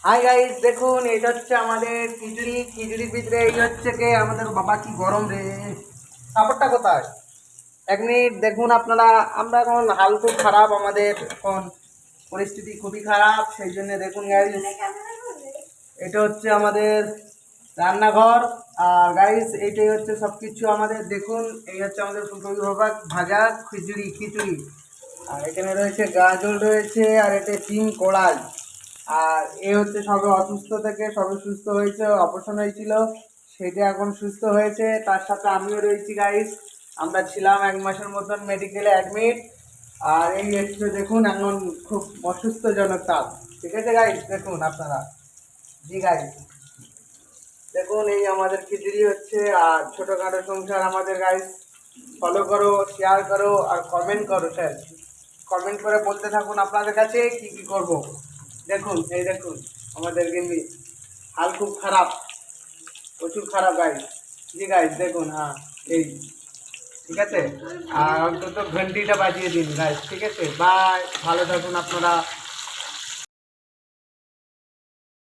Hi guys, দেখুন এটা হচ্ছে আমাদের খিচুড়ির ভিতরে এই হচ্ছে কে আমাদের বাবা কি গরম রে। কাপড়টা কোথায়? 1 মিনিট দেখুন আপনারা। আমরা এখন হাল খুব খারাপ, আমাদের এখন পরিস্থিতি খুবই খারাপ, সেই জন্য দেখুন গাইস এটা হচ্ছে আমাদের রান্নাঘর। আর গাইস এইটাই হচ্ছে সব কিছু আমাদের। দেখুন এই হচ্ছে আমাদের ফুলকপি ভাজা খিচুড়ি। আর এখানে রয়েছে গাজর রয়েছে, আর এটা ডিম কড়াই। আর এ হচ্ছে সবে অসুস্থ থেকে সবে সুস্থ হয়েছে, অপারেশন হয়েছিল, সেটা এখন সুস্থ হয়েছে। তার সাথে আমিও রয়েছি গাইস। আমরা ছিলাম 1 মাসের মতন মেডিকেলে অ্যাডমিট। আর এই হচ্ছে দেখুন এখন খুব অসুস্থজনক তাপ। ঠিক আছে গাইস, দেখুন আপনারা। জি গাইস, দেখুন এই আমাদের খিচুড়ি হচ্ছে। আর ছোটোখাটো সংসার আমাদের গাইস। ফলো করো, শেয়ার করো, আর কমেন্ট করো স্যার। কমেন্ট করে বলতে থাকুন আপনাদের কাছে কি কি করব। দেখুন এই দেখুন আমাদের গেমবি হাল খুব খারাপ, প্রচুর খারাপ গাইস। জি গাইস দেখুন, হ্যাঁ এই ঠিক আছে। আর অন্তত ঘন্টিটা বাজিয়ে দিন গাইস। ঠিক আছে, বাই, ভালো থাকুন আপনারা।